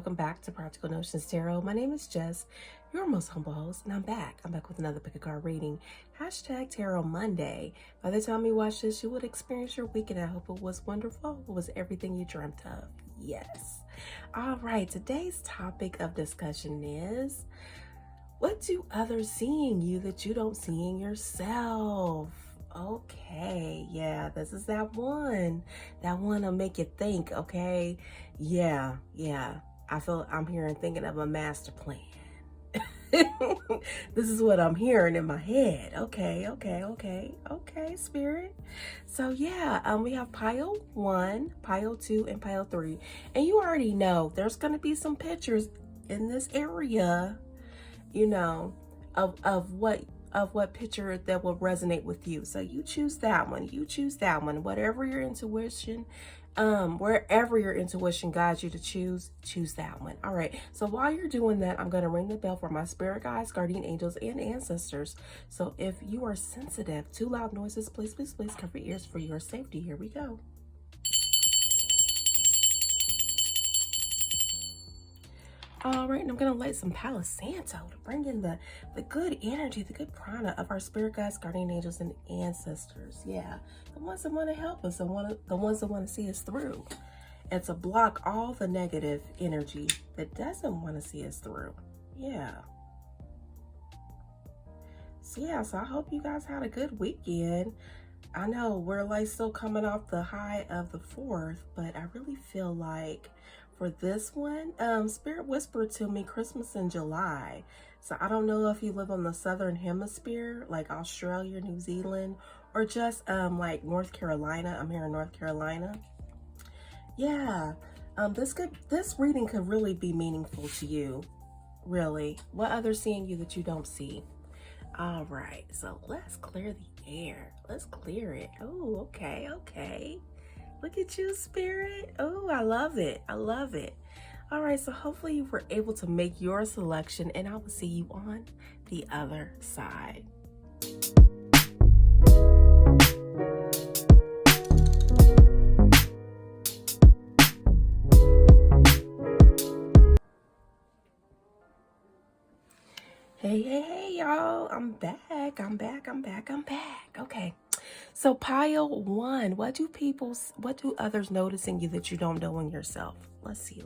welcome back to Practical Notions Tarot. My name is Jess, your most humble host, and I'm back. I'm back with another pick a card reading. Hashtag Tarot Monday. By the time you watch this, you would experience your weekend. I hope it was wonderful. It was everything you dreamt of. Yes. All right, today's topic of discussion is, what do others see in you that you don't see in yourself? Okay, yeah, this is that one will make you think. Okay, yeah, I feel I'm hearing thinking of a master plan. This is what I'm hearing in my head. Okay, spirit. So yeah, we have pile 1, pile 2, and pile 3, and you already know there's gonna be some pictures in this area, you know, of what picture that will resonate with you. So you choose that one. Whatever your intuition, wherever your intuition guides you to choose that one. All right. So while you're doing that, I'm going to ring the bell for my spirit guides, guardian angels, and ancestors. So if you are sensitive to loud noises, please cover your ears for your safety. Here we go. All right, and I'm going to light some Palo Santo to bring in the good energy, the good prana of our spirit guides, guardian angels, and ancestors. Yeah, the ones that want to help us, the ones that want to see us through, and to block all the negative energy that doesn't want to see us through. Yeah. So I hope you guys had a good weekend. I know we're like still coming off the high of the 4th, but I really feel like for this one, Spirit whispered to me Christmas in July. So I don't know if you live on the Southern Hemisphere, like Australia, New Zealand, or just like North Carolina. I'm here in North Carolina. Yeah, this reading could really be meaningful to you. Really, what others see in you that you don't see? All right, so let's clear the air. Let's clear it. Oh, okay. Look at you, Spirit. Oh, I love it. All right, so hopefully you were able to make your selection, and I will see you on the other side. Hey, y'all. I'm back. Okay. So pile 1, what do others notice in you that you don't know in yourself? Let's see.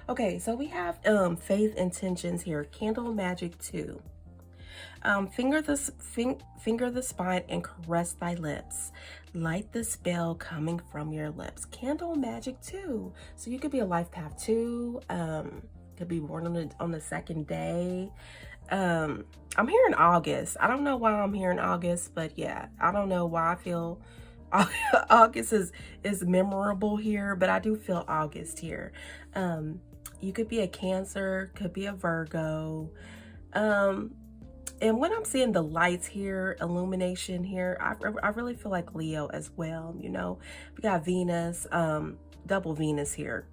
Okay, so we have faith intentions here. Candle magic 2. Finger the spine and caress thy lips. Light the spell coming from your lips. Candle magic 2. So you could be a life path 2. Could be born on the second day. I'm here in August. I don't know why I'm here in August, but yeah, I don't know why I feel August is memorable here, but I do feel August here. You could be a Cancer, could be a Virgo. And when I'm seeing the lights here, illumination here, I really feel like Leo as well. You know, we got Venus, double Venus here.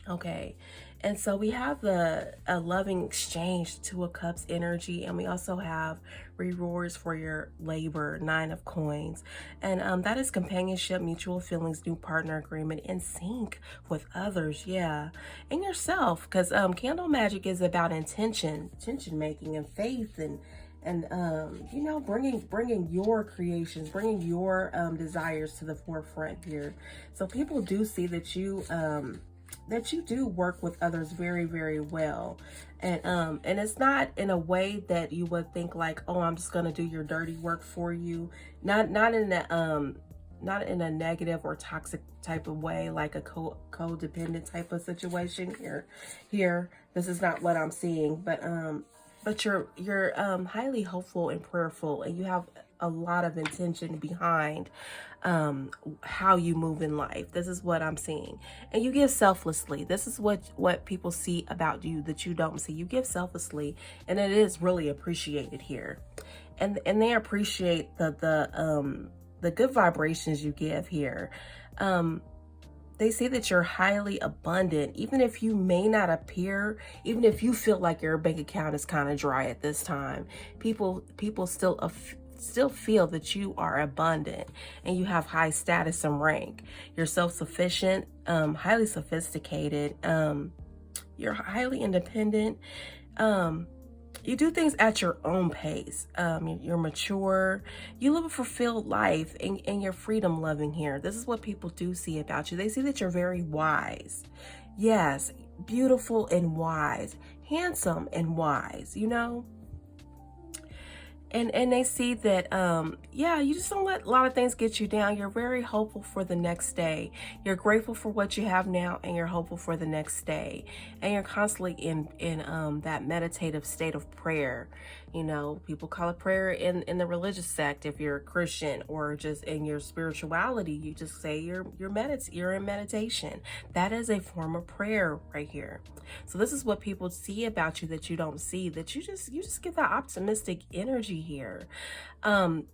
Okay. And so we have a loving exchange, 2 of Cups energy, and we also have rewards for your labor, 9 of Coins. And that is companionship, mutual feelings, new partner agreement, in sync with others, yeah. And yourself, because candle magic is about intention making, and faith, and you know, bringing your creations, bringing your desires to the forefront here. So people do see that you do work with others very, very well, and it's not in a way that you would think like, oh, I'm just gonna do your dirty work for you. Not in a negative or toxic type of way, like a codependent type of situation here. This is not what I'm seeing, but you're highly hopeful and prayerful, and you have a lot of intention behind how you move in life. This is what I'm seeing. And you give selflessly. This is what people see about you that you don't see. You give selflessly, and it is really appreciated here. And they appreciate the good vibrations you give here. They say that you're highly abundant, even if you may not appear, even if you feel like your bank account is kind of dry at this time. People still feel that you are abundant and you have high status and rank. You're self-sufficient, highly sophisticated, You're highly independent. You do things at your own pace. You're mature. You live a fulfilled life, and you're freedom loving here. This is what people do see about you. They see that you're very wise. Yes, beautiful and wise, handsome and wise, you know? And they see that yeah, you just don't let a lot of things get you down. You're very hopeful for the next day. You're grateful for what you have now, and you're hopeful for the next day, and you're constantly in that meditative state of prayer. You know, people call it prayer in the religious sect. If you're a Christian, or just in your spirituality, you just say you're in meditation. That is a form of prayer right here. So this is what people see about you that you don't see, that you just get that optimistic energy here.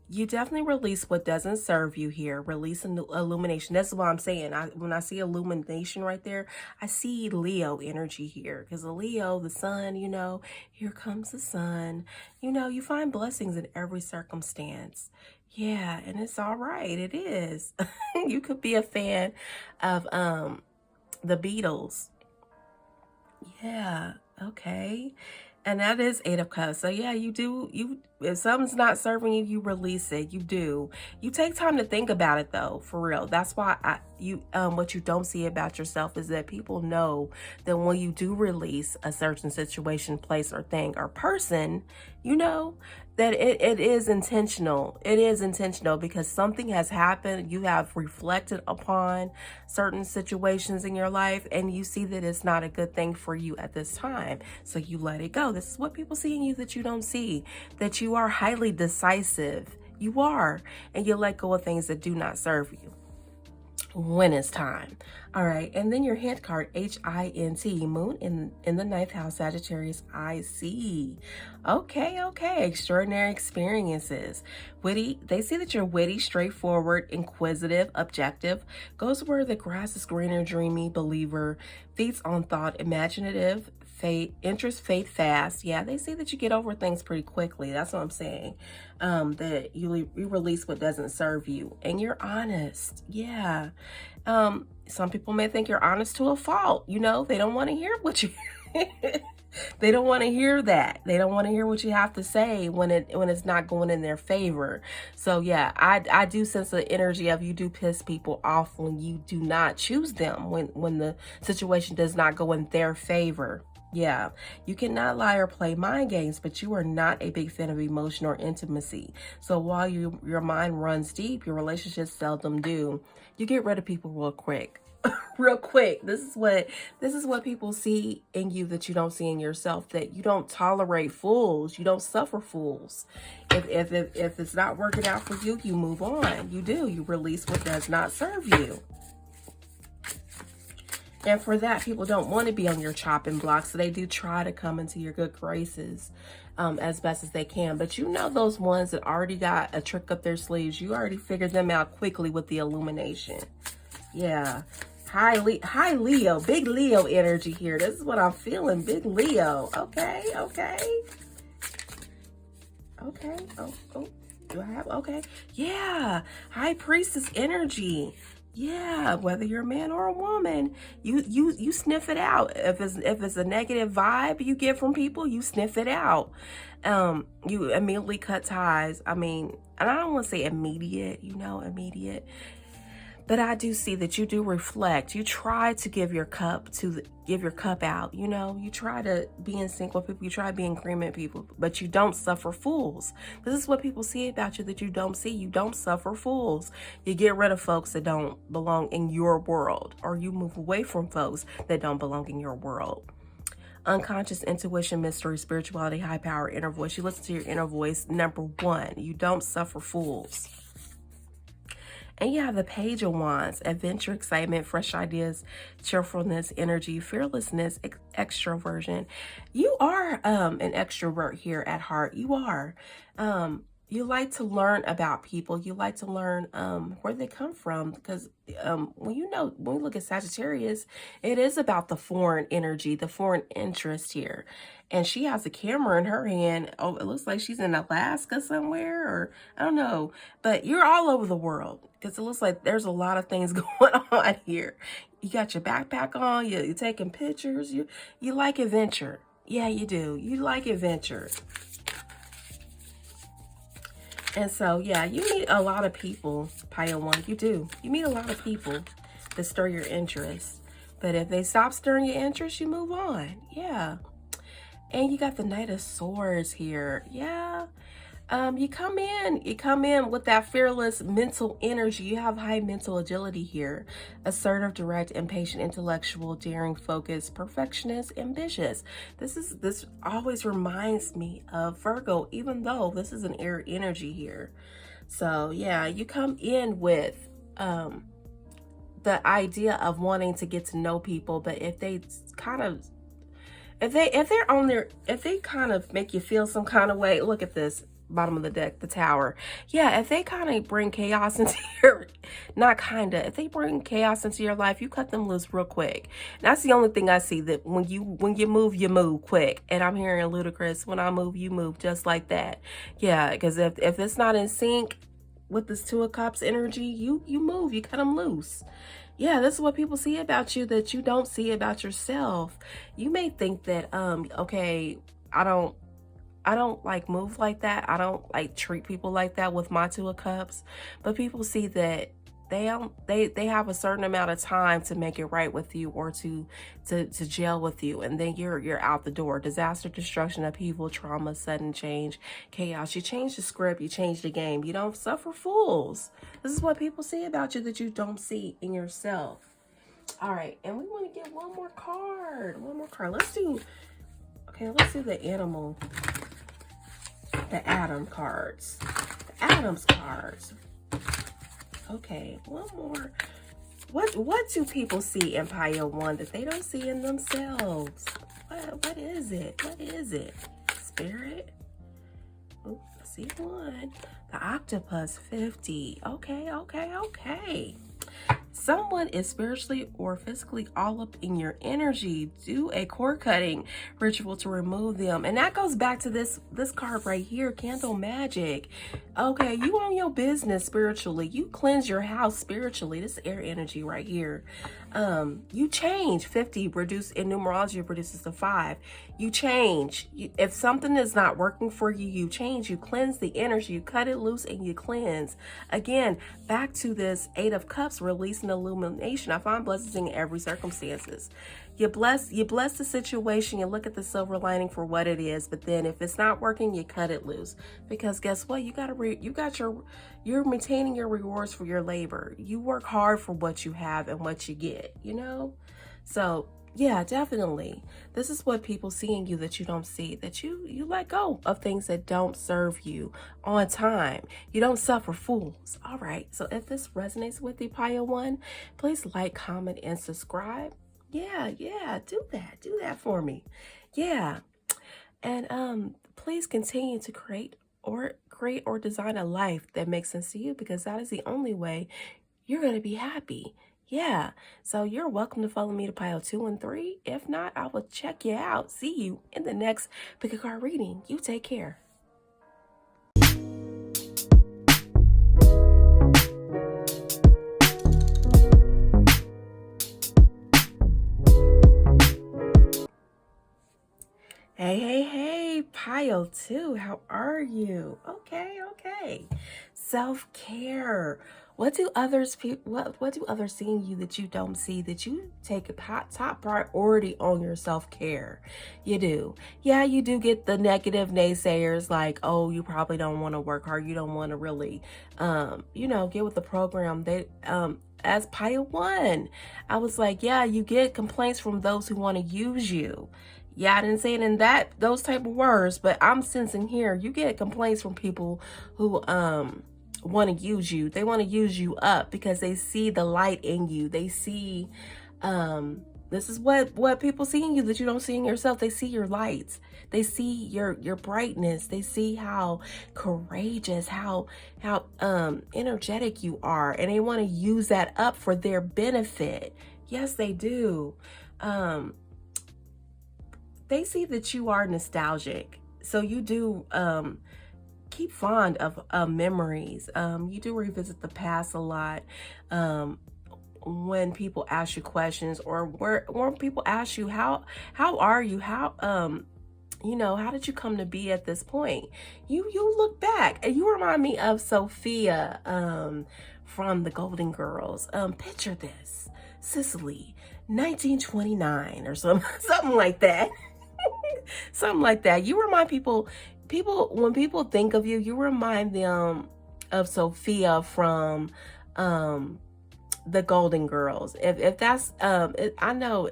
You definitely release what doesn't serve you here. Release an illumination. That's what I'm saying. When I see illumination right there, I see Leo energy here, because the Leo, the sun, you know, here comes the sun. You know, you find blessings in every circumstance. Yeah, and it's all right. It is. You could be a fan of the Beatles. Yeah, okay. And that is Eight of Cups. So yeah, if something's not serving you, you release it. You do. You take time to think about it though, for real. That's why what you don't see about yourself is that people know that when you do release a certain situation, place, or thing, or person, you know, that it is intentional. It is intentional, because something has happened. You have reflected upon certain situations in your life, and you see that it's not a good thing for you at this time. So you let it go. This is what people see in you that you don't see, that you are highly decisive. You are. And you let go of things that do not serve you when it's time. All right. And then your hint card, H-I-N-T, moon in the ninth house, Sagittarius, I see. Okay. Extraordinary experiences. Witty. They see that you're witty, straightforward, inquisitive, objective, goes where the grass is greener, dreamy, believer, feeds on thought, imaginative, interest, faith, fast. Yeah, they say that you get over things pretty quickly. That's what I'm saying. That you release what doesn't serve you, and you're honest. Yeah. Some people may think you're honest to a fault. You know, they don't want to hear what you they don't want to hear that. They don't want to hear what you have to say when it's not going in their favor. So yeah, I do sense the energy of you do piss people off when you do not choose them, when the situation does not go in their favor. Yeah, you cannot lie or play mind games, but you are not a big fan of emotion or intimacy. So while your mind runs deep, your relationships seldom do. You get rid of people real quick. Real quick. This is what people see in you that you don't see in yourself, that you don't tolerate fools. You don't suffer fools. If it's not working out for you, you move on. You release what does not serve you. And for that, people don't want to be on your chopping block, so they do try to come into your good graces as best as they can. But you know those ones that already got a trick up their sleeves, you already figured them out quickly with the illumination. Yeah. High Leo, big Leo energy here. This is what I'm feeling, big Leo. Okay. Oh, do I have, okay. Yeah, High Priestess energy. Yeah, whether you're a man or a woman, you sniff it out. If it's a negative vibe you get from people, you sniff it out. You immediately cut ties. I mean, and I don't want to say immediate, immediate. But I do see that you do reflect. You try to give your cup out. You try to be in sync with people. You try to be in agreement with people, but you don't suffer fools. This is what people see about you that you don't see. You don't suffer fools. You get rid of folks that don't belong in your world, or you move away from folks that don't belong in your world. Unconscious intuition, mystery, spirituality, high power, inner voice. You listen to your inner voice. Number one, you don't suffer fools. And you have the Page of Wands, adventure, excitement, fresh ideas, cheerfulness, energy, fearlessness, extroversion. You are an extrovert here at heart. You are. You like to learn about people. You like to learn where they come from, because when we look at Sagittarius, it is about the foreign energy, the foreign interest here. And she has a camera in her hand. Oh, it looks like she's in Alaska somewhere, or I don't know. But you're all over the world, because it looks like there's a lot of things going on here. You got your backpack on, you're taking pictures, you like adventure. Yeah, you do. You like adventure. And so, yeah, you meet a lot of people, Pile 1. You do. You meet a lot of people that stir your interest. But if they stop stirring your interest, you move on. Yeah. And you got the Knight of Swords here. Yeah. You come in with that fearless mental energy. You have high mental agility here. Assertive, direct, impatient, intellectual, daring, focused, perfectionist, ambitious. This always reminds me of Virgo, even though this is an air energy here. So yeah, you come in with the idea of wanting to get to know people, but if they kind of if they kind of make you feel some kind of way, look at this bottom of the deck, the Tower. Yeah, if they kind of bring chaos into your, if they bring chaos into your life, you cut them loose real quick. And that's the only thing I see, that when you move quick. And I'm hearing Ludacris, when I move, you move, just like that. Yeah, because if it's not in sync with this Two of Cups energy, you move, you cut them loose. Yeah, this is what people see about you that you don't see about yourself. You may think that, okay, I don't like move like that. I don't like treat people like that with my Two of Cups. But people see that they have a certain amount of time to make it right with you, or to gel with you, and then you're out the door. Disaster, destruction, upheaval, trauma, sudden change, chaos. You change the script, you change the game. You don't suffer fools. This is what people see about you that you don't see in yourself. All right, and we want to get one more card. Let's do the animal, the Adam cards. The Adam's cards. Okay, one more. What do people see in Pile 1 that they don't see in themselves? What is it? What is it? Spirit? Ooh, I see one. The Octopus 50. Okay. Someone is spiritually or physically all up in your energy. Do a cord cutting ritual to remove them. And that goes back to this card right here, Candle Magic. Okay, you own your business spiritually. You cleanse your house spiritually. This air energy right here. You change. 50 reduce in numerology reduces to 5. You change. If something is not working for you, you change. You cleanse the energy. You cut it loose and you cleanse. Again, back to this 8 of Cups, release and illumination. I find blessings in every circumstances. You bless the situation. You look at the silver lining for what it is, but then if it's not working, you cut it loose. Because guess what? You're maintaining your rewards for your labor. You work hard for what you have and what you get, you know? So yeah, definitely. This is what people see in you that you don't see, that you let go of things that don't serve you on time. You don't suffer fools. All right. So if this resonates with you, Pile 1, please like, comment, and subscribe. Yeah, do that for me. Yeah. And please continue to create or design a life that makes sense to you, because that is the only way you're going to be happy. Yeah, so you're welcome to follow me to Pile 2 and 3. If not, I will check you out. See you in the next Pick a Card reading. You take care. Hey, Pile 2, how are you? Okay. Self-care. What do others see in you that you don't see, that you take a top priority on your self-care? You do. Yeah, you do get the negative naysayers like, oh, you probably don't want to work hard. You don't want to really, get with the program. As Pile 1, I was like, yeah, you get complaints from those who want to use you. Yeah, I didn't say it in those type of words, but I'm sensing here, you get complaints from people who want to use you. They want to use you up because they see the light in you. They see, this is what people see in you that you don't see in yourself. They see your lights. They see your brightness. They see how courageous, how energetic you are, and they want to use that up for their benefit. Yes, they do. They see that you are nostalgic. So you do keep fond of memories. You do revisit the past a lot. when people ask you questions, or when people ask you how are you, how did you come to be at this point? You look back and you remind me of Sophia from the Golden Girls. Picture this, Sicily, 1929 or something like that. Something like that. You remind people when people think of you, you remind them of Sophia from the Golden Girls. If that's I know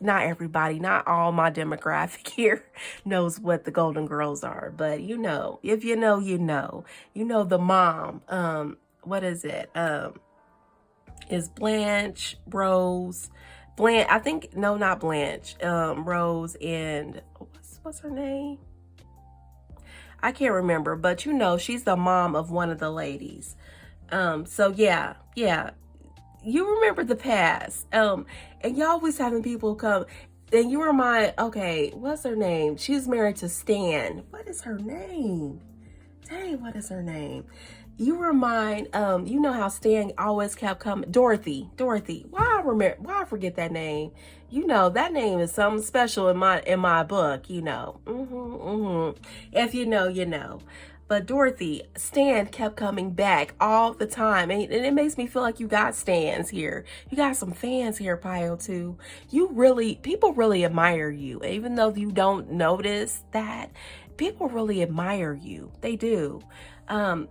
not everybody, not all my demographic here knows what the Golden Girls are, but if you know, the mom, what is it? Is Blanche, Rose, Blanche, I think, no, not Blanche, Rose, and what's her name? I can't remember, but she's the mom of one of the ladies. So yeah, you remember the past. And you always having people come, and you remind, okay, what's her name? She's married to Stan. What is her name? Dang, what is her name? You remind, you know how Stan always kept coming. Dorothy. Why I forget that name? That name is something special in my book, If you know, you know. But Dorothy, Stan kept coming back all the time. And it makes me feel like you got Stans here. You got some fans here, Pio, too. People really admire you. Even though you don't notice that, people really admire you. They do.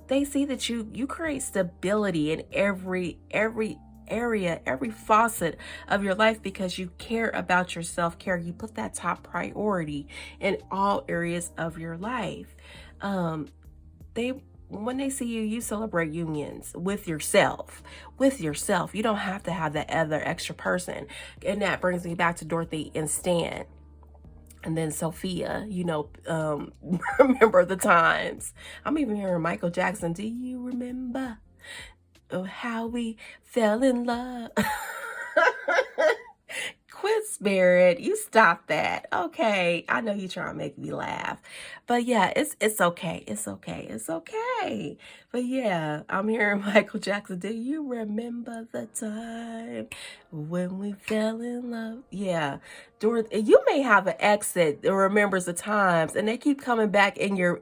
They see that you create stability in every area, every facet of your life, because you care about your self-care. You put that top priority in all areas of your life. When they see you, you celebrate unions with yourself. You don't have to have that other extra person. And that brings me back to Dorothy and Stan. And then Sophia, remember the times. I'm even hearing Michael Jackson. Do you remember how we fell in love? Quit, Spirit. You stop that. Okay. I know you're trying to make me laugh. But yeah, it's okay. It's okay. But yeah, I'm hearing Michael Jackson. Do you remember the time when we fell in love? Yeah. You may have an ex that remembers the times, and they keep coming back in your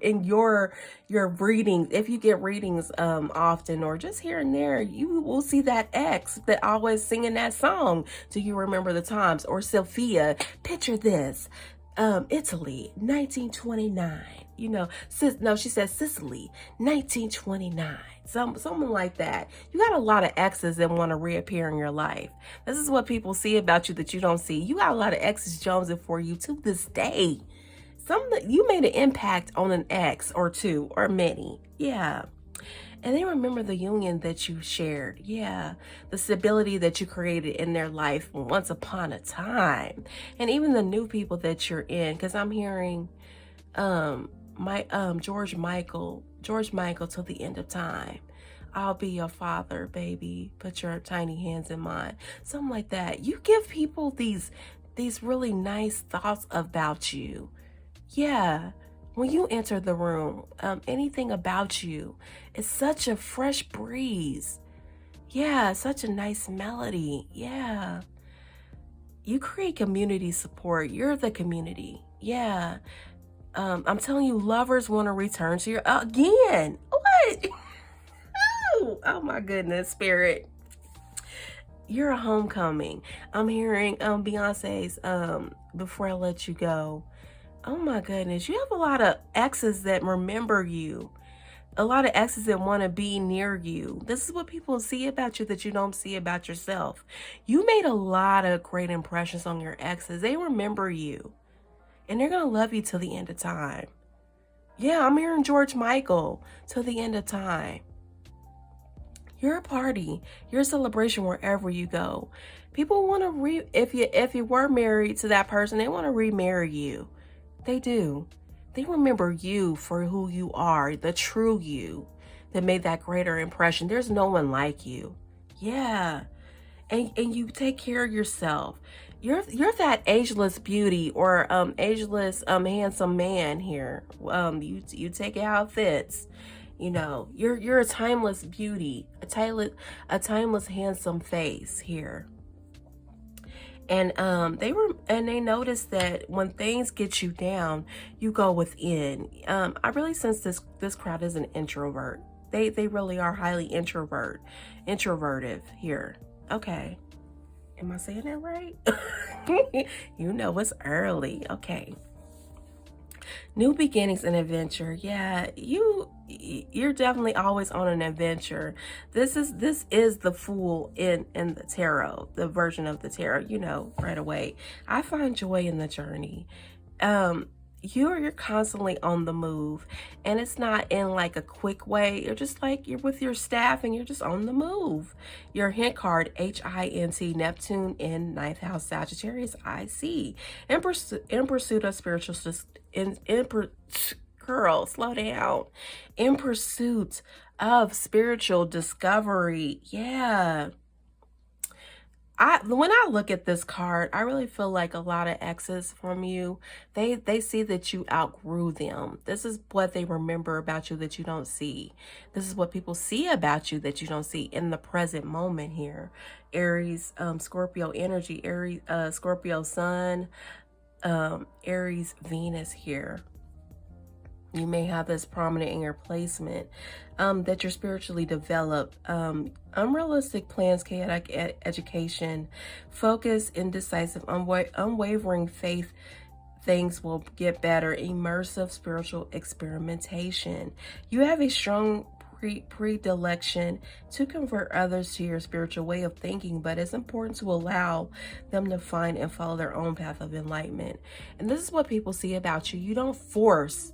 readings. If you get readings often, or just here and there, you will see that ex that always singing that song. Do you remember the times? Or Sophia, picture this. Italy, 1929. She says Sicily, 1929. Something like that. You got a lot of exes that want to reappear in your life. This is what people see about you that you don't see. You got a lot of exes jonesing for you to this day. You made an impact on an ex or two or many. Yeah. And they remember the union that you shared. Yeah. The stability that you created in their life once upon a time. And even the new people that you're in. Because I'm hearing George Michael till the end of time. I'll be your father, baby. Put your tiny hands in mine. Something like that. You give people these really nice thoughts about you. Yeah. When you enter the room, anything about you, it's such a fresh breeze. Yeah, such a nice melody. Yeah. You create community support. You're the community. Yeah. I'm telling you, lovers want to return to your again. What? Oh my goodness, Spirit. You're a homecoming. I'm hearing Beyonce's Before I Let You Go. Oh my goodness. You have a lot of exes that remember you. A lot of exes that want to be near you. This is what people see about you that you don't see about yourself. You made a lot of great impressions on your exes. They remember you. And they're going to love you till the end of time. Yeah, I'm hearing George Michael till the end of time. You're a party. You're a celebration wherever you go. People want to if you were married to that person, they want to remarry you. They do. They remember you for who you are, the true you that made that greater impression. There's no one like you. Yeah. And you take care of yourself. You're that ageless beauty or ageless handsome man here. You take it how it fits. You know, you're a timeless beauty, a timeless handsome face here. And they noticed that when things get you down, you go within. I really sense this crowd is an introvert. They really are highly introvertive here. Okay. Am I saying that right? You know it's early. Okay. New beginnings and adventure. Yeah, you're definitely always on an adventure. This is the Fool in the tarot, the version of the tarot, you know, right away. I find joy in the journey. You're constantly on the move, and it's not in like a quick way. You're just like, you're with your staff and you're just on the move. Your hint card, HINT, Neptune in 9th house, Sagittarius, IC, in pursuit of spiritual, girl, slow down, in pursuit of spiritual discovery. Yeah. When I look at this card, I really feel like a lot of exes from you, they see that you outgrew them. This is what they remember about you that you don't see. This is what people see about you that you don't see in the present moment here. Aries, Scorpio energy, Aries, Scorpio sun, Aries, Venus here. You may have this prominent in your placement, that you're spiritually developed, unrealistic plans, chaotic education, focus, indecisive, unwavering faith, things will get better, immersive spiritual experimentation. You have a strong predilection to convert others to your spiritual way of thinking, but it's important to allow them to find and follow their own path of enlightenment. And this is what people see about you. You don't force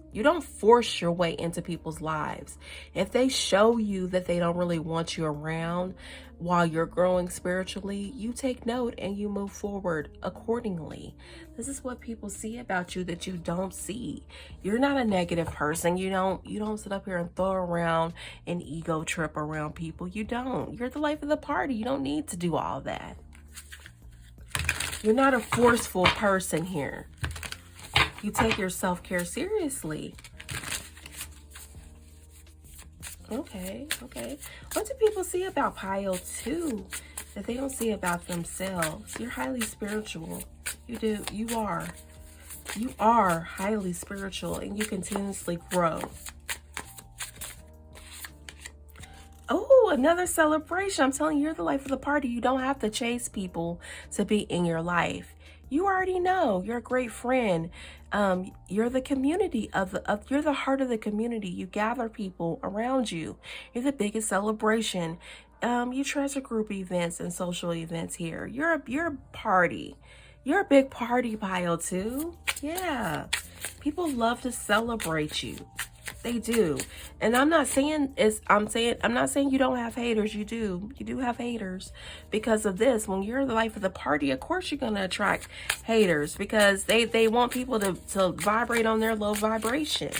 your way into people's lives. If they show you that they don't really want you around while you're growing spiritually, you take note and you move forward accordingly. This is what people see about you that you don't see. You're not a negative person. You don't sit up here and throw around an ego trip around people. You don't. You're the life of the party. You don't need to do all that. You're not a forceful person here. You take your self-care seriously. Okay. What do people see about Pile 2 that they don't see about themselves? You're highly spiritual. You are highly spiritual, and you continuously grow. Oh, another celebration. I'm telling you, you're the life of the party. You don't have to chase people to be in your life. You already know. You're a great friend. You're the community you're the heart of the community. You gather people around you. You're the biggest celebration. You treasure group events and social events here. You're a party. You're a big party Pile 2. Yeah. People love to celebrate you. They do. And I'm not saying you don't have haters. You do. You do have haters because of this. When you're the life of the party, of course you're going to attract haters because they want people to vibrate on their low vibration.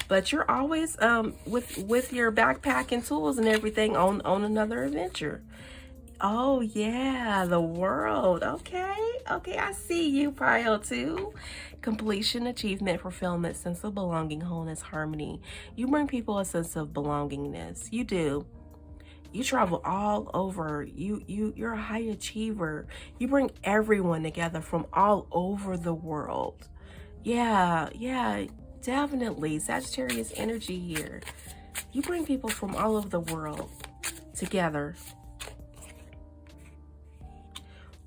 But you're always with your backpack and tools and everything on another adventure. Oh yeah, the world. Okay, I see you, Pile 2. Completion, achievement, fulfillment, sense of belonging, wholeness, harmony. You bring people a sense of belongingness. You do. You travel all over. You're a high achiever. You bring everyone together from all over the world. Yeah, definitely. Sagittarius energy here. You bring people from all over the world together.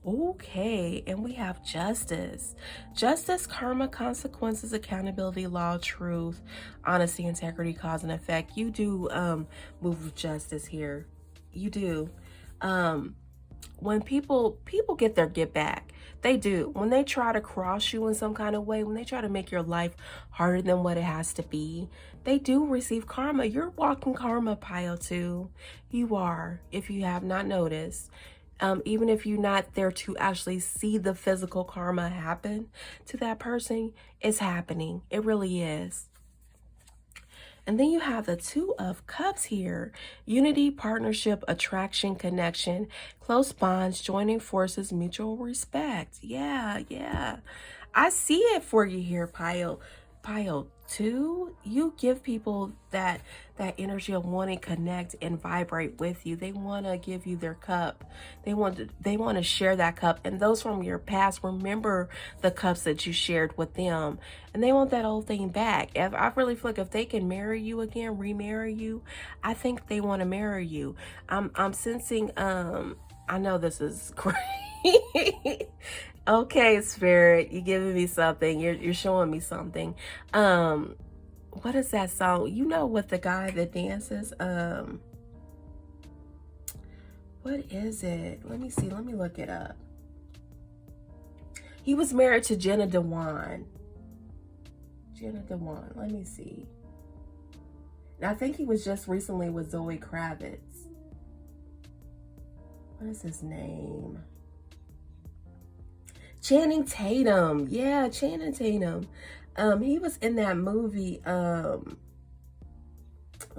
Okay, and we have justice. Justice, karma, consequences, accountability, law, truth, honesty, integrity, cause and effect. You do move with justice here. You do. When people get their get back, they do. When they try to cross you in some kind of way, when they try to make your life harder than what it has to be, they do receive karma. You're walking karma, Pile 2. You are, if you have not noticed. Even if you're not there to actually see the physical karma happen to that person, it's happening. It really is. And then you have the Two of Cups here. Unity, partnership, attraction, connection, close bonds, joining forces, mutual respect. Yeah. I see it for you here, Pile 2, you give people that energy of wanting to connect and vibrate with you. They want to give you their cup. They want to share that cup. And those from your past, remember the cups that you shared with them, and they want that old thing back. I really feel like if they can marry you again, remarry you, I think they want to marry you. I'm sensing. I know this is great. Okay, Spirit, you're giving me something. You're showing me something. What is that song? You know, with the guy that dances. What is it? Let me see. Let me look it up. He was married to Jenna Dewan. Jenna Dewan. Let me see. And I think he was just recently with Zoe Kravitz. What is his name? Channing Tatum. Yeah, Channing Tatum. He was in that movie. Let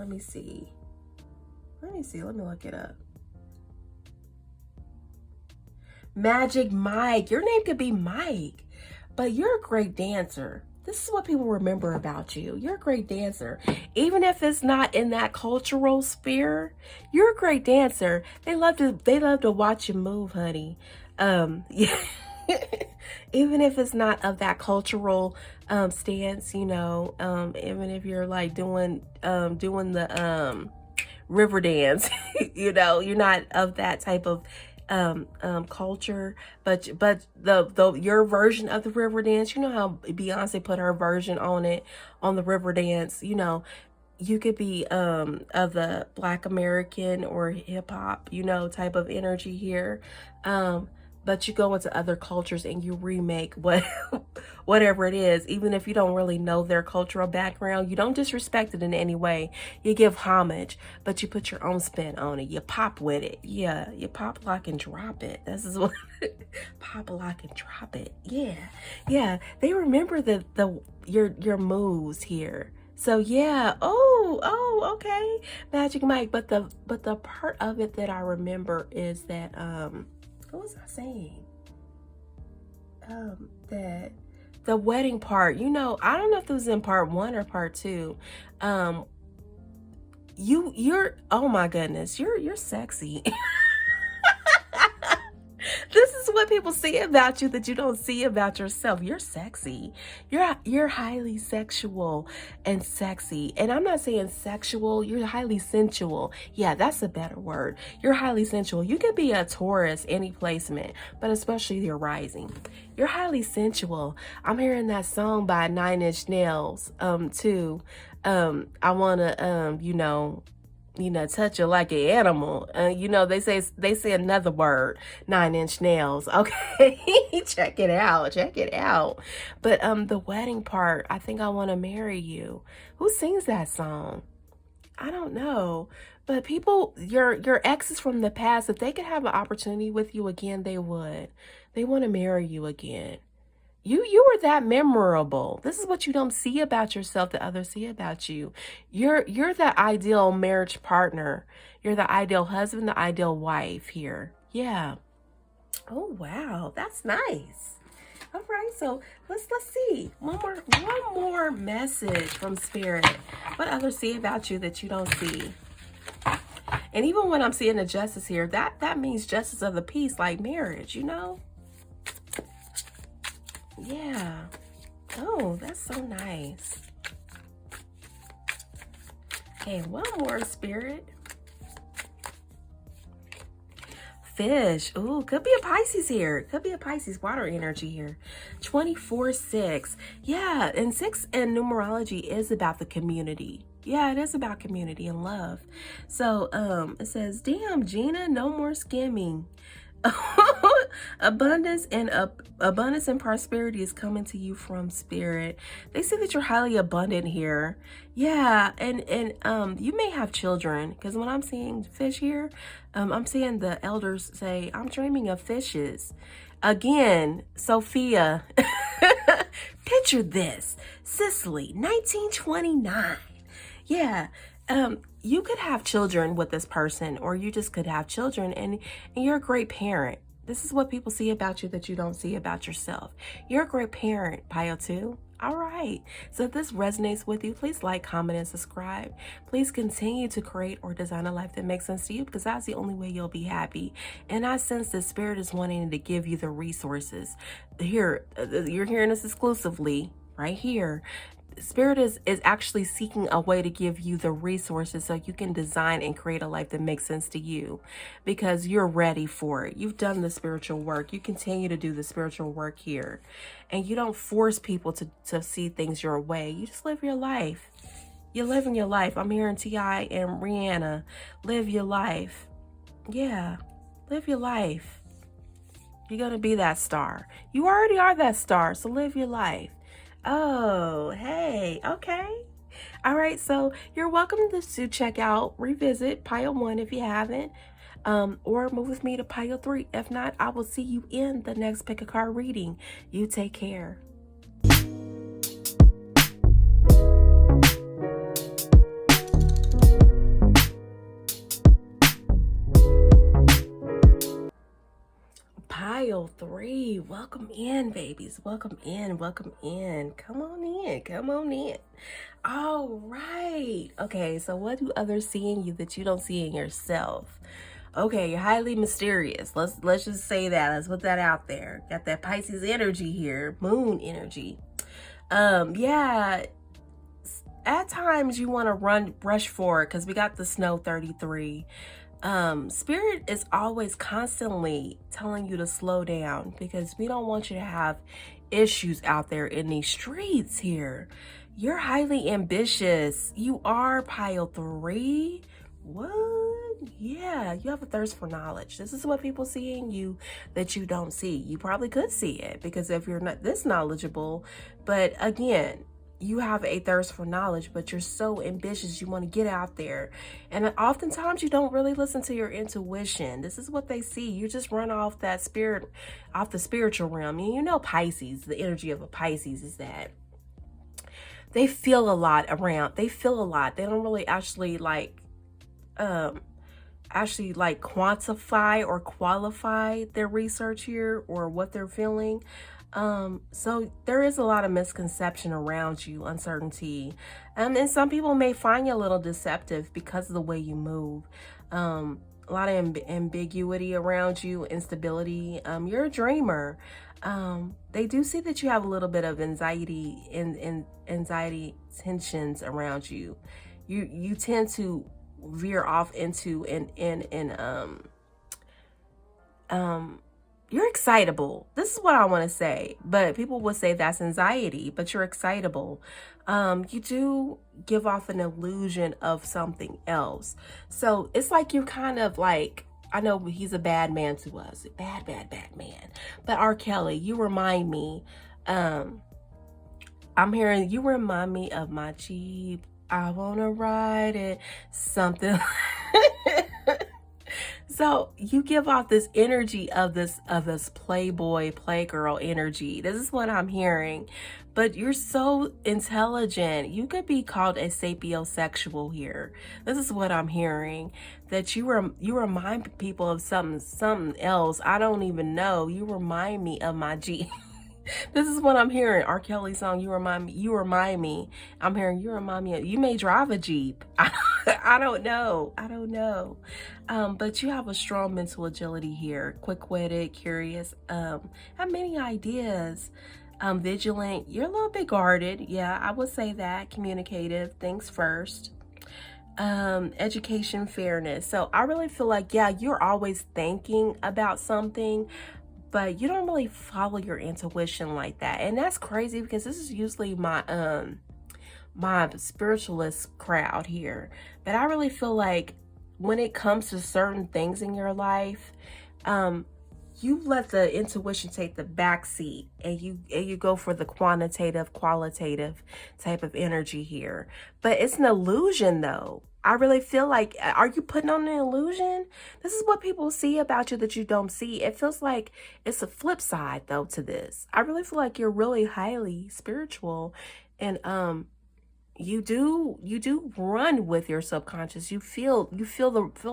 me see. Let me look it up. Magic Mike. Your name could be Mike, but you're a great dancer. This is what people remember about you. You're a great dancer. Even if it's not in that cultural sphere, you're a great dancer. They love to watch you move, honey. Yeah. Even if it's not of that cultural stance, you know, even if you're like doing the river dance, you know, you're not of that type of culture, but your version of the river dance, you know how Beyonce put her version on it, on the river dance, you know, you could be of the Black American or hip hop, you know, type of energy here. But you go into other cultures and you remake whatever it is, even if you don't really know their cultural background. You don't disrespect it in any way. You give homage, but you put your own spin on it. You pop with it. Yeah, you pop, lock, and drop it. This is what pop, lock, and drop it. Yeah, yeah. They remember your moves here. So yeah. Oh, okay. Magic Mike. But the part of it that I remember is that what was I saying? That the wedding part, you know, I don't know if it was in part 1 or part 2. You're oh my goodness, you're sexy. This is what people see about you that you don't see about yourself. You're sexy. You're highly sexual and sexy. And I'm not saying sexual, you're highly sensual. Yeah, that's a better word. You're highly sensual. You could be a Taurus, any placement, but especially your rising. You're highly sensual. I'm hearing that song by 9 Inch Nails, too. I wanna touch you like an animal. You know, they say another word, 9 Inch Nails. Okay, check it out. But the wedding part, I think I want to marry you. Who sings that song? I don't know. But people, your exes from the past, if they could have an opportunity with you again, they would. They want to marry you again. You were that memorable. This is what you don't see about yourself that others see about you. You're the ideal marriage partner. You're the ideal husband, the ideal wife here. Yeah. Oh wow, that's nice. All right, so let's see. One more message from Spirit. What others see about you that you don't see? And even when I'm seeing the justice here, that means justice of the peace, like marriage, you know? Yeah. Oh, that's so nice. Okay, one more, Spirit. Fish. Ooh, could be a Pisces here. Could be a Pisces water energy here. 24/6. Yeah, and 6 in numerology is about the community. Yeah, it is about community and love. So, it says, damn, Gina, no more skimming. abundance and prosperity is coming to you from Spirit. They say that you're highly abundant here. Yeah, and you may have children, because when I'm seeing fish here, I'm seeing the elders say, I'm dreaming of fishes. Again, Sophia, picture this. Sicily, 1929. Yeah. You could have children with this person, or you just could have children, and you're a great parent. This is what people see about you that you don't see about yourself. You're a great parent, Pio 2. All right. So if this resonates with you, please like, comment, and subscribe. Please continue to create or design a life that makes sense to you, because that's the only way you'll be happy. And I sense the spirit is wanting to give you the resources. Here, you're hearing this exclusively right here. Spirit is actually seeking a way to give you the resources so you can design and create a life that makes sense to you, because you're ready for it. You've done the spiritual work. You continue to do the spiritual work here, and you don't force people to see things your way. You just live your life. You're living your life. I'm hearing T.I. and Rihanna. Live your life. Yeah, live your life. You're going to be that star. You already are that star, so live your life. Oh, hey, okay. All right, so you're welcome to check out, revisit Pile 1 if you haven't, or move with me to Pile 3. If not, I will see you in the next Pick a Card reading. You take care. Pile 3, welcome in, babies. Welcome in, welcome in. Come on in, come on in. All right. Okay, so what do others see in you that you don't see in yourself? Okay, you're highly mysterious. Let's just say that. Let's put that out there. Got that Pisces energy here, moon energy. Yeah. At times you want to rush forward because we got the snow 33. Spirit is always constantly telling you to slow down, because we don't want you to have issues out there in these streets here. You're highly ambitious. You are Pile 3. What? Yeah, you have a thirst for knowledge. This is what people see in you that you don't see. You probably could see it, because if you're not this knowledgeable, but again, you have a thirst for knowledge, but you're so ambitious. You want to get out there. And oftentimes you don't really listen to your intuition. This is what they see. You just run off that spirit, off the spiritual realm. And you know, Pisces, the energy of a Pisces is that they feel a lot around. They feel a lot. They don't really actually quantify or qualify their research here or what they're feeling. So there is a lot of misconception around you, uncertainty. And some people may find you a little deceptive because of the way you move. A lot of ambiguity around you, instability. You're a dreamer. They do see that you have a little bit of anxiety and anxiety tensions around you. You tend to veer off into you're excitable. This is what I want to say, but people would say that's anxiety, but you're excitable. You do give off an illusion of something else. So it's like you're kind of like, I know he's a bad man to us, bad man. But R. Kelly, you remind me, I'm hearing you remind me of my Jeep. I want to ride it, something. So you give off this energy of this playboy, playgirl energy. This is what I'm hearing. But you're so intelligent. You could be called a sapiosexual here. This is what I'm hearing. That you remind people of something else. I don't even know. You remind me of my G. This is what I'm hearing. R. Kelly song, you remind me. I'm hearing you remind me of, you may drive a Jeep. I don't know. But you have a strong mental agility here. Quick-witted, curious, have many ideas, vigilant. You're a little bit guarded. Yeah, I would say that. Communicative, thinks first. Education, fairness. So I really feel like, yeah, you're always thinking about something, but you don't really follow your intuition like that. And that's crazy, because this is usually my my spiritualist crowd here. But I really feel like when it comes to certain things in your life, you let the intuition take the back seat, and you go for the quantitative, qualitative type of energy here. But it's an illusion though. I really feel like, are you putting on an illusion? This is what people see about you that you don't see. It feels like it's a flip side though to this. I really feel like you're really highly spiritual, and you do run with your subconscious. You fill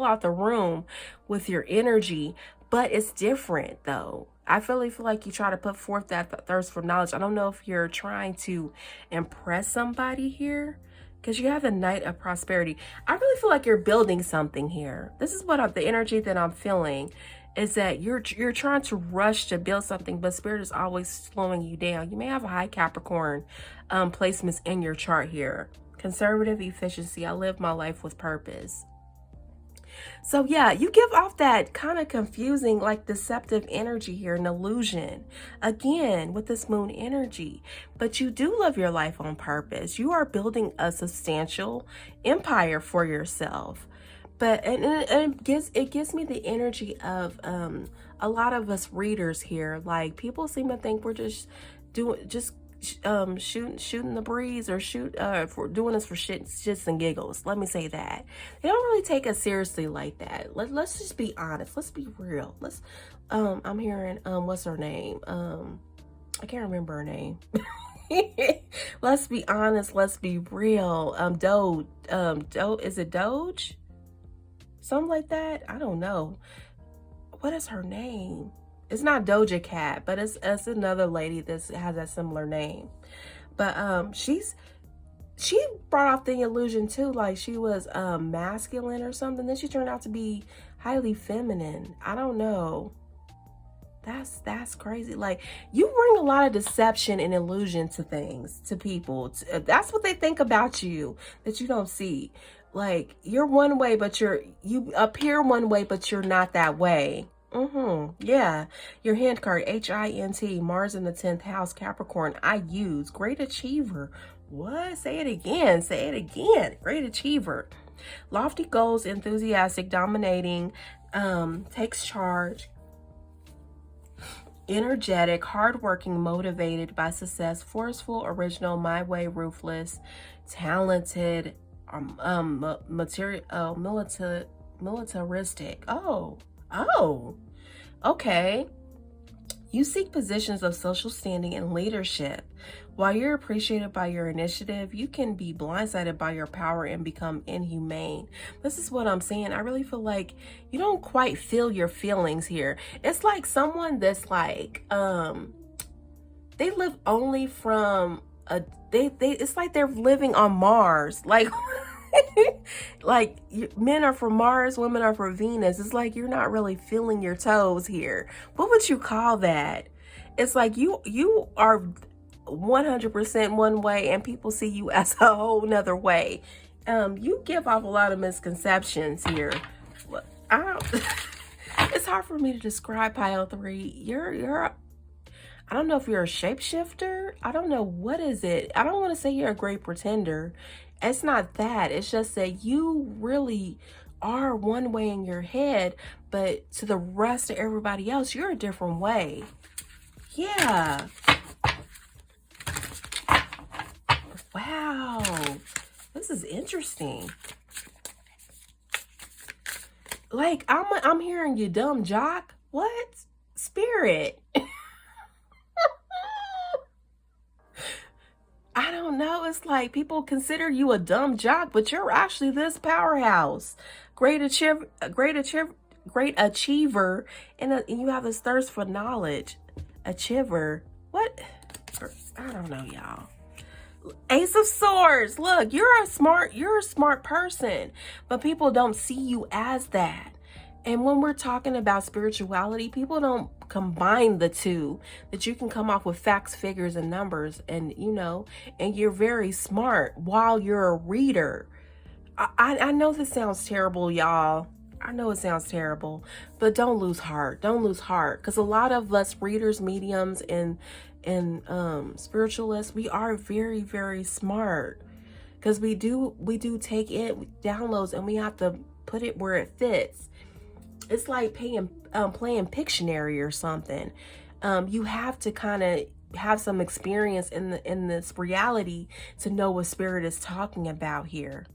out the room with your energy, but it's different though. I really feel like you try to put forth that thirst for knowledge. I don't know if you're trying to impress somebody here, because you have the Knight of Prosperity. I really feel like you're building something here. This is what the energy that I'm feeling is that you're trying to rush to build something, but Spirit is always slowing you down. You may have a high Capricorn placements in your chart here. Conservative efficiency. I live my life with purpose. So yeah, you give off that kind of confusing, like deceptive energy here, an illusion, again, with this moon energy. But you do live your life on purpose. You are building a substantial empire for yourself. But and it gives me the energy of a lot of us readers here. Like, people seem to think we're just shooting the breeze, or for doing this for shits and giggles. Let me say that they don't really take us seriously like that. Let's just be honest. Let's be real. I'm hearing what's her name? I can't remember her name. Let's be honest. Let's be real. Is it Doge? Something like that. I don't know. What is her name? It's not Doja Cat, but it's another lady that has a similar name. But she brought off the illusion too, like she was masculine or something. Then she turned out to be highly feminine. I don't know. That's crazy. Like, you bring a lot of deception and illusion to things, to people. That's what they think about you that you don't see. Like, you're one way, but you appear one way, but you're not that way. Yeah. Your hint card, HINT, Mars in the 10th house, Capricorn. I use great achiever. What? Say it again. Say it again. Great achiever. Lofty goals, enthusiastic, dominating, takes charge, energetic, hardworking, motivated by success, forceful, original, my way, ruthless, talented, militaristic. Oh, okay. You seek positions of social standing and leadership. While you're appreciated by your initiative, you can be blindsided by your power and become inhumane. This is what I'm saying. I really feel like you don't quite feel your feelings here. It's like someone that's like, they live only from it's like they're living on Mars. Like, like, men are for Mars, women are for Venus. It's like you're not really feeling your toes here. What would you call that? It's like you are 100% one way and people see you as a whole nother way. You give off a lot of misconceptions here. It's hard for me to describe Pile 3. I don't know if you're a shapeshifter. I don't know, what is it? I don't want to say you're a great pretender. It's not that. It's just that you really are one way in your head, but to the rest of everybody else, you're a different way. Yeah. Wow. This is interesting. Like, I'm hearing you, dumb jock. What? Spirit. I don't know. It's like people consider you a dumb jock, but you're actually this powerhouse, great achiever, and you have this thirst for knowledge. Achiever. What? I don't know, y'all. Ace of Swords. Look, you're a smart person, but people don't see you as that. And when we're talking about spirituality, people don't combine the two, that you can come off with facts, figures, and numbers, and and you're very smart while you're a reader. I know this sounds terrible, y'all. I know it sounds terrible, but don't lose heart. Don't lose heart, because a lot of us readers, mediums, and spiritualists, we are very, very smart, because we do take in downloads and we have to put it where it fits. It's like playing Pictionary or something. You have to kind of have some experience in this reality to know what Spirit is talking about here.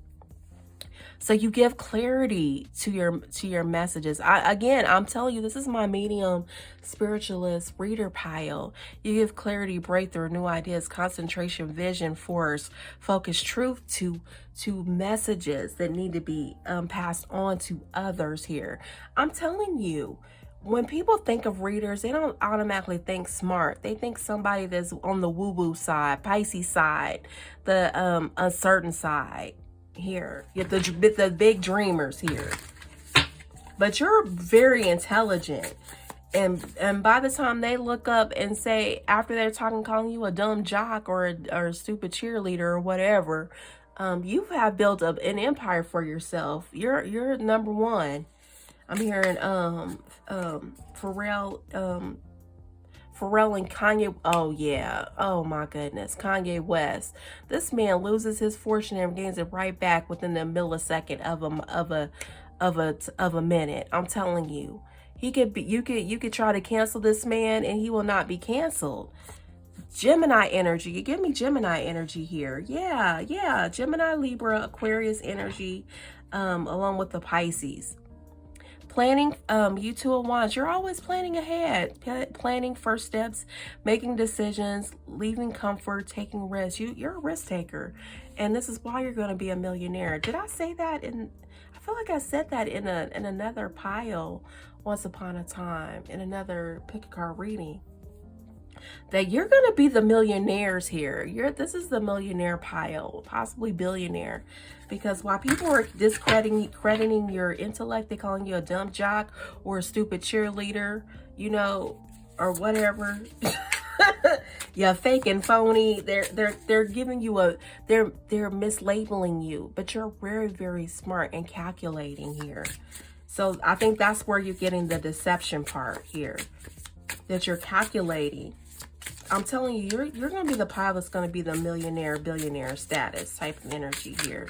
So you give clarity to your messages. I'm telling you, this is my medium spiritualist reader pile. You give clarity, breakthrough, new ideas, concentration, vision, force, focus, truth to messages that need to be passed on to others here. I'm telling you, when people think of readers, they don't automatically think smart. They think somebody that's on the woo-woo side, Pisces side, the uncertain side here. You have the big dreamers here. But you're very intelligent. And by the time they look up and say, after they're calling you a dumb jock or a stupid cheerleader or whatever, you have built up an empire for yourself. You're number one. I'm hearing Pharrell and Kanye. Oh yeah. Oh my goodness. Kanye West. This man loses his fortune and gains it right back within a millisecond of a minute. I'm telling you. He could be, you could try to cancel this man and he will not be canceled. Gemini energy. You give me Gemini energy here. Yeah. Gemini, Libra, Aquarius energy, along with the Pisces. Planning, you two of wands, you're always planning ahead, planning first steps, making decisions, leaving comfort, taking risks. You're a risk taker, and this is why you're going to be a millionaire. Did I say that I feel like I said that in another pile once upon a time, in another pick a card reading, that you're going to be the millionaires here. This is the millionaire pile, possibly billionaire, because while people are crediting your intellect, they're calling you a dumb jock or a stupid cheerleader, you know, or whatever. Yeah, fake and phony. They're giving you they're mislabeling you, but you're very, very smart and calculating here. So I think that's where you're getting the deception part here, that you're calculating. I'm telling you, you're going to be the pile that's going to be the millionaire, billionaire status type of energy here.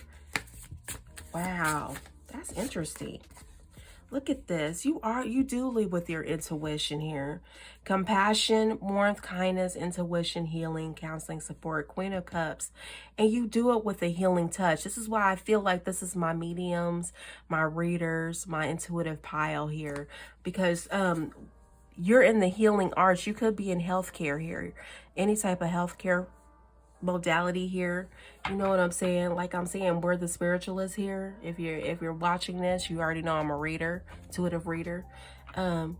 Wow, that's interesting. Look at this. You do lead with your intuition here. Compassion, warmth, kindness, intuition, healing, counseling, support, Queen of Cups. And you do it with a healing touch. This is why I feel like this is my mediums, my readers, my intuitive pile here. Because you're in the healing arts. You could be in healthcare here. Any type of healthcare modality here. You know what I'm saying? Like I'm saying, we're the spiritualists here. If you're watching this, you already know I'm a reader, intuitive reader, and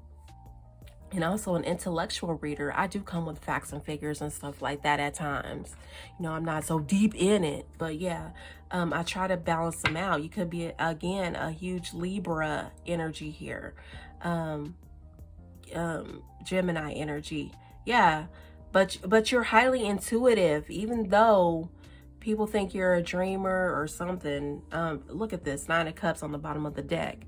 also an intellectual reader. I do come with facts and figures and stuff like that at times. You know, I'm not so deep in it, but yeah, I try to balance them out. You could be again a huge Libra energy here, Gemini energy, yeah. But you're highly intuitive, even though people think you're a dreamer or something. Look at this, 9 of Cups on the bottom of the deck.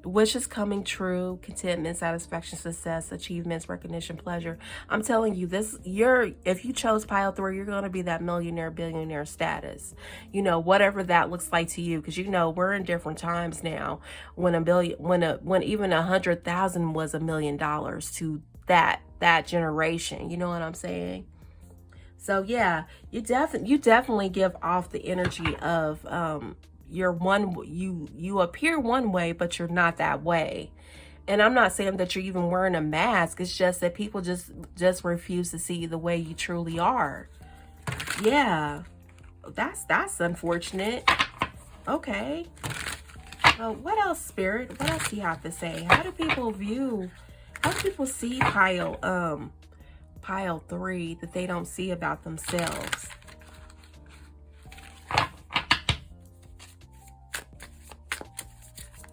Wishes coming true, contentment, satisfaction, success, achievements, recognition, pleasure. I'm telling you, if you chose pile 3, you're going to be that millionaire, billionaire status. You know, whatever that looks like to you, because you know we're in different times now. When even 100,000 was $1 million to that generation. You know what I'm saying? So yeah, you definitely give off the energy of you appear one way, but you're not that way. And I'm not saying that you're even wearing a mask. It's just that people just refuse to see you the way you truly are. Yeah, that's unfortunate. Okay. Well, what else, Spirit? What else do you have to say? How do people see pile 3 that they don't see about themselves?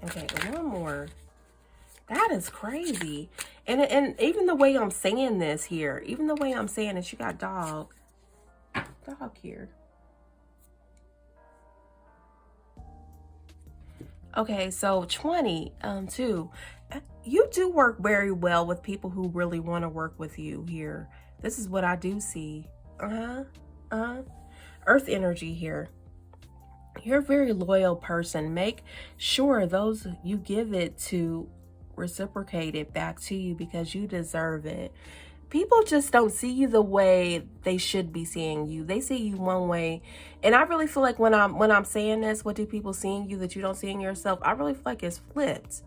Okay, one more. That is crazy. And even the way I'm saying this here, even the way I'm saying it, you got dog here. Okay, so 20, too. You do work very well with people who really want to work with you here. This is what I do see. Earth energy here. You're a very loyal person. Make sure those you give it to reciprocate it back to you, because you deserve it. People just don't see you the way they should be seeing you. They see you one way. And I really feel like when I'm saying this, what do people see in you that you don't see in yourself? I really feel like it's flipped.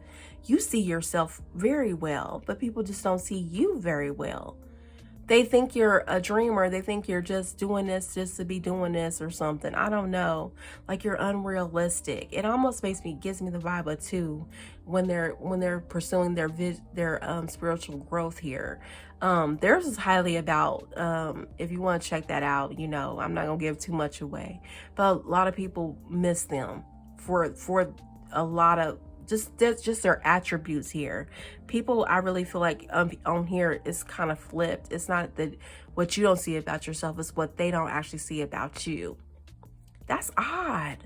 You see yourself very well, but people just don't see you very well. They think you're a dreamer. They think you're just doing this just to be doing this or something. I don't know. Like, you're unrealistic. It almost gives me the vibe of two when they're pursuing their spiritual growth here. Theirs is highly about, if you want to check that out, I'm not gonna give too much away, but a lot of people miss them for a lot of just their attributes here. People, I really feel like on here it's kind of flipped. It's not that what you don't see about yourself, it's what they don't actually see about you. That's odd.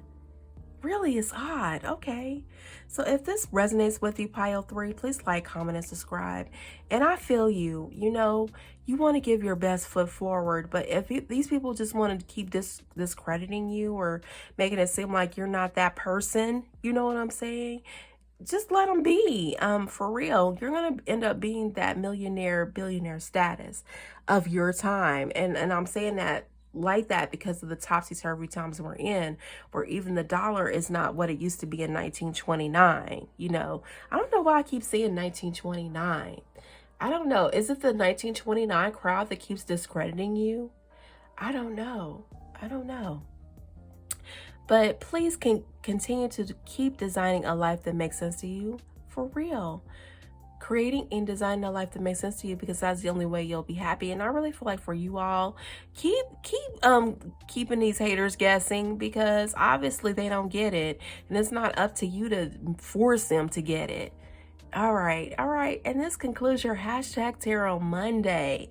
Really, it's odd. Okay. So if this resonates with you, Pile 3, please like, comment, and subscribe. And I feel you. You want to give your best foot forward, but if these people just want to keep discrediting you or making it seem like you're not that person, you know what I'm saying? Just let them be. For real, you're gonna end up being that millionaire, billionaire status of your time, and I'm saying that like that because of the topsy-turvy times we're in, where even the dollar is not what it used to be in 1929. I don't know why I keep saying 1929. I don't know. Is it the 1929 crowd that keeps discrediting you? I don't know. But please continue to keep designing a life that makes sense to you, for real. Creating and designing a life that makes sense to you, because that's the only way you'll be happy. And I really feel like for you all, keeping these haters guessing, because obviously they don't get it, and it's not up to you to force them to get it. All right. And this concludes your #Tarot Monday.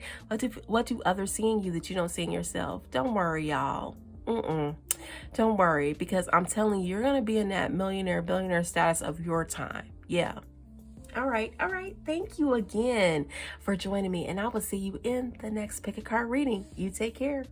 What do others see in you that you don't see in yourself? Don't worry, y'all. Don't worry, because I'm telling you, you're going to be in that millionaire, billionaire status of your time. Yeah. All right. Thank you again for joining me, and I will see you in the next Pick a Card reading. You take care.